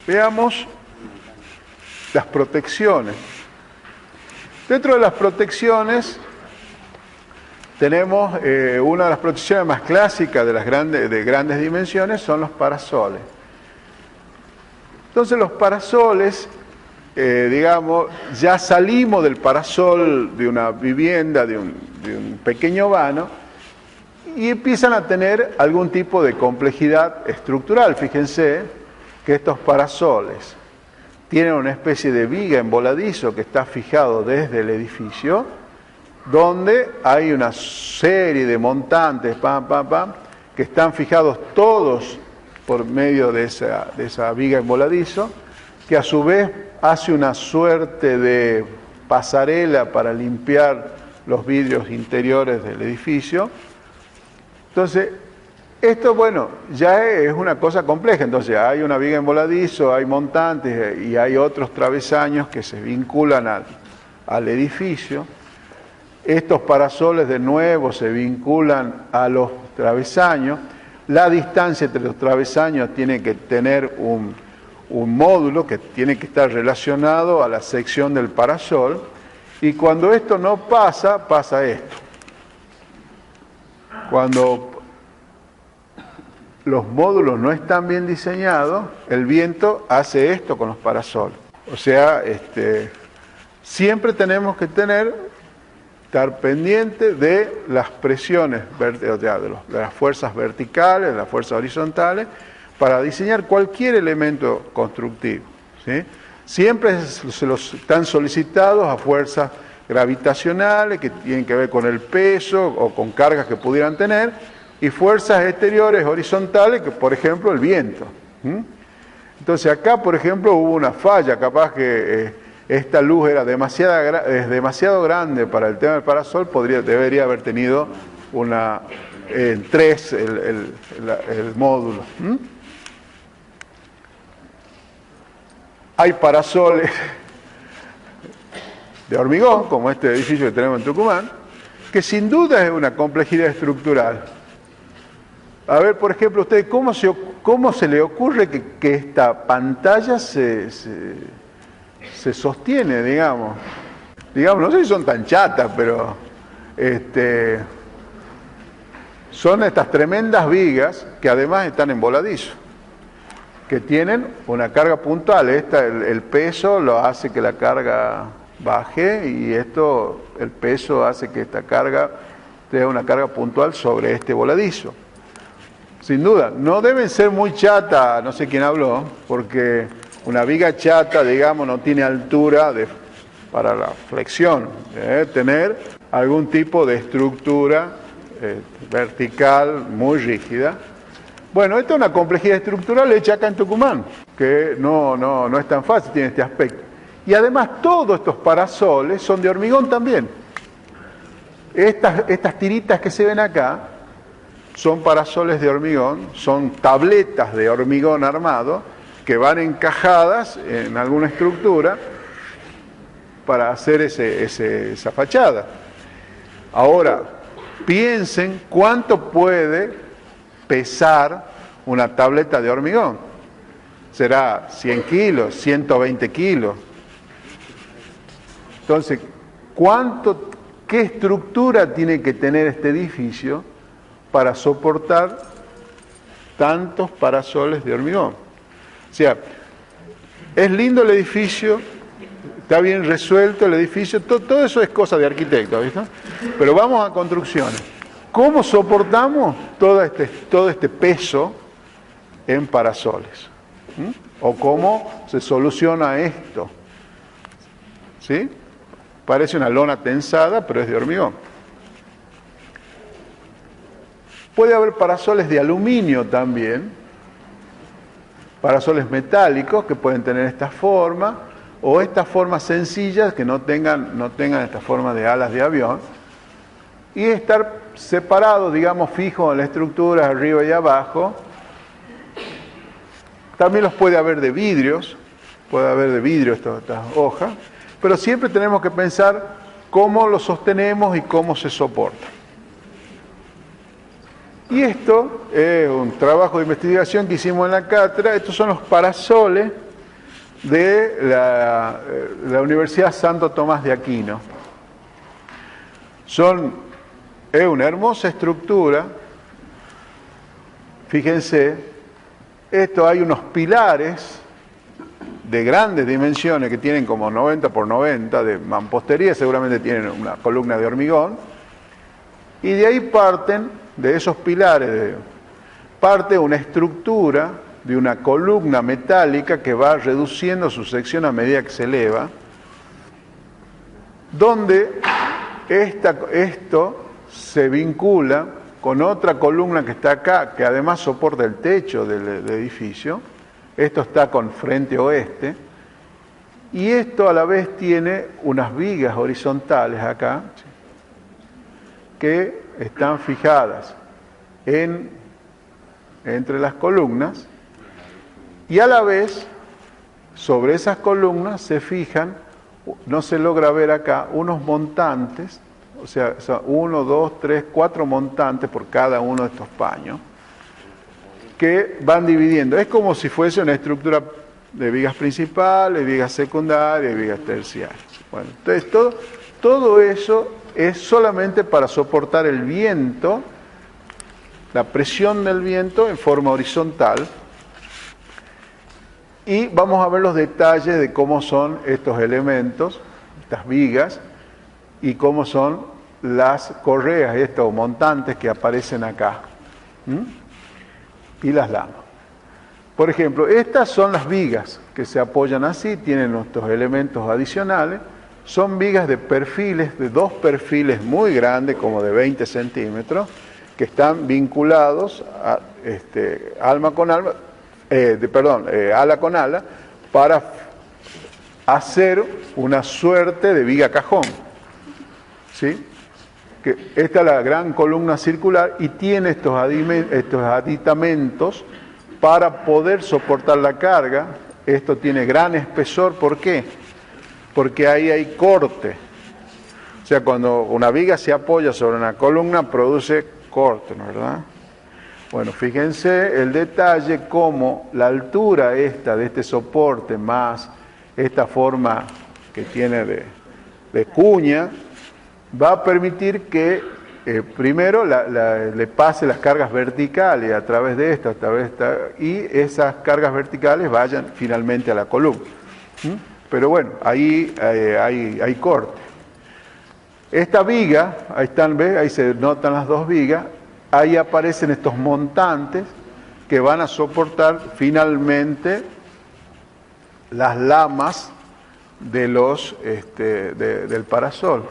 Veamos las protecciones. Dentro de las protecciones tenemos una de las protecciones más clásicas de grandes dimensiones son los parasoles. Entonces los parasoles, digamos, ya salimos del parasol de una vivienda, de un pequeño vano, y empiezan a tener algún tipo de complejidad estructural. Fíjense que estos parasoles tienen una especie de viga en voladizo que está fijado desde el edificio, donde hay una serie de montantes, que están fijados todos por medio de esa viga en voladizo, que a su vez hace una suerte de pasarela para limpiar los vidrios interiores del edificio. Entonces, esto, bueno, ya es una cosa compleja. Entonces, hay una viga en voladizo, hay montantes y hay otros travesaños que se vinculan al edificio. Estos parasoles de nuevo se vinculan a los travesaños. La distancia entre los travesaños tiene que tener un módulo que tiene que estar relacionado a la sección del parasol. Y cuando esto no pasa, pasa esto. Cuando los módulos no están bien diseñados, el viento hace esto con los parasoles. O sea, siempre tenemos que estar pendiente de las presiones, de las fuerzas verticales, de las fuerzas horizontales, para diseñar cualquier elemento constructivo, ¿sí? Siempre se los están solicitados a fuerzas gravitacionales que tienen que ver con el peso o con cargas que pudieran tener, y fuerzas exteriores horizontales, que por ejemplo el viento. Entonces acá, por ejemplo, hubo una falla, capaz que esta luz era demasiado grande para el tema del parasol, debería haber tenido en 3 el módulo. Hay parasoles de hormigón, como este edificio que tenemos en Tucumán, que sin duda es una complejidad estructural. A ver, por ejemplo, ustedes, ¿cómo se le ocurre que esta pantalla se sostiene, digamos? Digamos, no sé si son tan chatas, pero son estas tremendas vigas que además están en voladizo, que tienen una carga puntual. El peso lo hace que la carga baje, y el peso hace que esta carga tenga una carga puntual sobre este voladizo. Sin duda, no deben ser muy chatas, no sé quién habló, porque una viga chata, digamos, no tiene altura para la flexión. Debe tener algún tipo de estructura vertical muy rígida. Bueno, esta es una complejidad estructural hecha acá en Tucumán, que no es tan fácil, tiene este aspecto. Y además todos estos parasoles son de hormigón también. Estas tiritas que se ven acá son parasoles de hormigón, son tabletas de hormigón armado que van encajadas en alguna estructura para hacer esa fachada. Ahora, piensen cuánto puede pesar una tableta de hormigón. Será 100 kilos, 120 kilos. Entonces, ¿qué estructura tiene que tener este edificio para soportar tantos parasoles de hormigón? O sea, es lindo el edificio, está bien resuelto el edificio, todo eso es cosa de arquitectos, ¿viste? Pero vamos a construcciones. ¿Cómo soportamos todo este peso en parasoles? ¿O cómo se soluciona esto? ¿Sí? Parece una lona tensada, pero es de hormigón. Puede haber parasoles de aluminio también, parasoles metálicos que pueden tener esta forma, o estas formas sencillas que no tengan esta forma de alas de avión, y estar separados, digamos, fijos en la estructura arriba y abajo. También los puede haber de vidrios, estas hojas, pero siempre tenemos que pensar cómo lo sostenemos y cómo se soporta. Y esto es un trabajo de investigación que hicimos en la cátedra. Estos son los parasoles de la Universidad Santo Tomás de Aquino. Es una hermosa estructura. Fíjense, hay unos pilares de grandes dimensiones que tienen como 90 por 90 de mampostería, seguramente tienen una columna de hormigón, y de ahí de esos pilares, parte una estructura de una columna metálica que va reduciendo su sección a medida que se eleva, donde esto se vincula con otra columna que está acá, que además soporta el techo del edificio. Esto está con frente oeste, y esto a la vez tiene unas vigas horizontales acá, que están fijadas entre las columnas, y a la vez sobre esas columnas se fijan, no se logra ver acá, unos montantes, o sea, 1, 2, 3, 4 montantes por cada uno de estos paños, que van dividiendo. Es como si fuese una estructura de vigas principales, vigas secundarias y vigas terciarias. Bueno, entonces todo eso es solamente para soportar el viento, la presión del viento en forma horizontal. Y vamos a ver los detalles de cómo son estos elementos, estas vigas, y cómo son las correas, estos montantes que aparecen acá. Y las lamas. Por ejemplo, estas son las vigas que se apoyan así, tienen estos elementos adicionales. Son vigas de perfiles, de 2 perfiles muy grandes, como de 20 centímetros, que están vinculados a ala con ala, para hacer una suerte de viga cajón. ¿Sí? Que esta es la gran columna circular y tiene estos aditamentos para poder soportar la carga. Esto tiene gran espesor. ¿Por qué? Porque ahí hay corte. O sea, cuando una viga se apoya sobre una columna, produce corte, ¿no, verdad? Bueno, fíjense el detalle, cómo la altura de este soporte más esta forma que tiene de cuña, va a permitir que primero le pase las cargas verticales a través de esto, y esas cargas verticales vayan finalmente a la columna. Pero bueno, ahí hay corte. Esta viga, ahí están, ¿ves? Ahí se notan las 2 vigas, ahí aparecen estos montantes que van a soportar finalmente las lamas del parasol.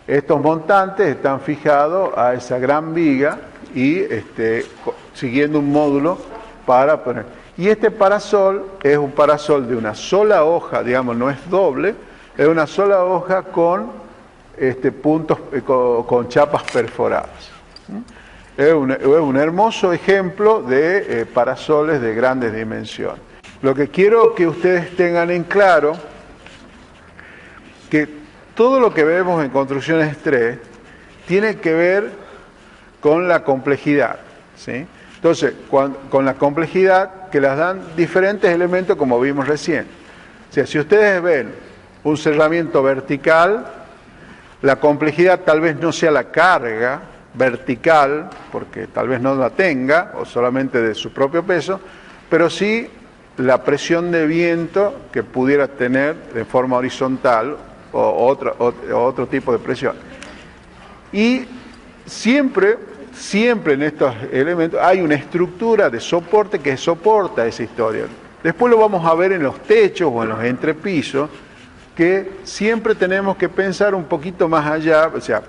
Estos montantes están fijados a esa gran viga y siguiendo un módulo para poner. Y este parasol es un parasol de una sola hoja, digamos, no es doble, es una sola hoja con puntos, con chapas perforadas. Es un hermoso ejemplo de parasoles de grandes dimensiones. Lo que quiero que ustedes tengan en claro, que todo lo que vemos en construcciones 3 tiene que ver con la complejidad, ¿sí? Entonces, con la complejidad que las dan diferentes elementos como vimos recién. O sea, si ustedes ven un cerramiento vertical, la complejidad tal vez no sea la carga vertical, porque tal vez no la tenga, o solamente de su propio peso, pero sí la presión de viento que pudiera tener de forma horizontal, o otro tipo de presión. Y siempre en estos elementos hay una estructura de soporte que soporta esa historia. Después lo vamos a ver en los techos o en los entrepisos, que siempre tenemos que pensar un poquito más allá. O sea,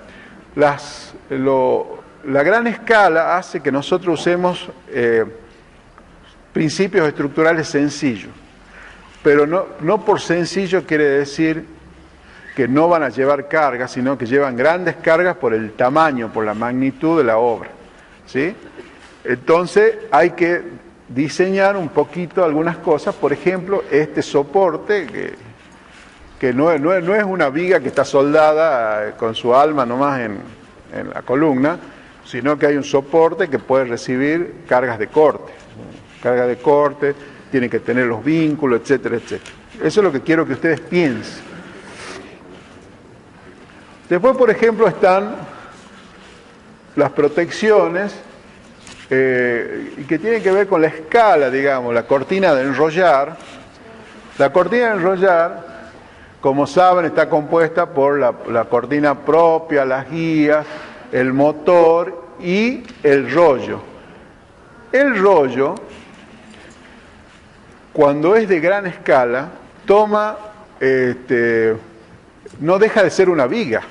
la gran escala hace que nosotros usemos principios estructurales sencillos, pero no por sencillo quiere decir que no van a llevar cargas, sino que llevan grandes cargas por el tamaño, por la magnitud de la obra, ¿sí? Entonces hay que diseñar un poquito algunas cosas. Por ejemplo, este soporte que no es una viga que está soldada con su alma nomás en la columna, sino que hay un soporte que puede recibir cargas de corte, tiene que tener los vínculos, etcétera, etcétera. Eso es lo que quiero que ustedes piensen. Después, por ejemplo, están las protecciones que tienen que ver con la escala, digamos, la cortina de enrollar. La cortina de enrollar, como saben, está compuesta por la cortina propia, las guías, el motor y el rollo. El rollo, cuando es de gran escala, no deja de ser una viga.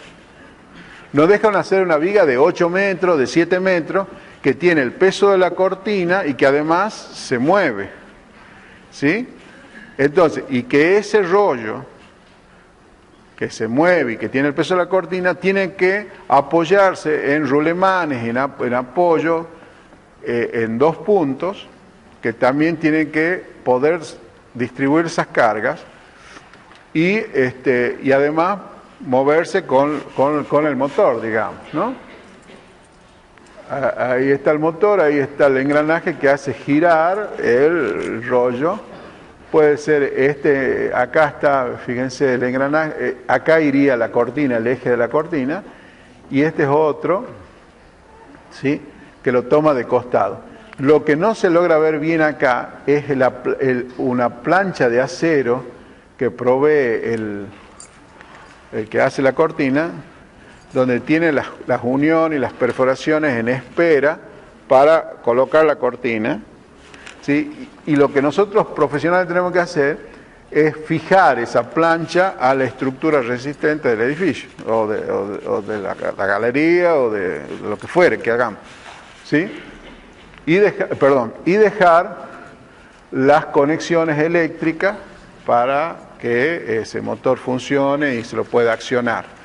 No deja de ser una viga de 8 metros, de 7 metros, que tiene el peso de la cortina y que además se mueve. ¿Sí? Entonces, y que ese rollo que se mueve y que tiene el peso de la cortina, tiene que apoyarse en rulemanes, en apoyo, en 2 puntos, que también tienen que poder distribuir esas cargas y además moverse con el motor, digamos, ¿no? Ahí está el motor, ahí está el engranaje que hace girar el rollo. Puede ser acá está, fíjense, el engranaje, acá iría la cortina, el eje de la cortina, y este es otro, ¿sí?, que lo toma de costado. Lo que no se logra ver bien acá es una plancha de acero que provee el que hace la cortina, donde tiene las uniones y las perforaciones en espera para colocar la cortina, ¿sí? Y lo que nosotros profesionales tenemos que hacer es fijar esa plancha a la estructura resistente del edificio, o de la galería, o de lo que fuere que hagamos, ¿sí? Y dejar las conexiones eléctricas para que ese motor funcione y se lo pueda accionar.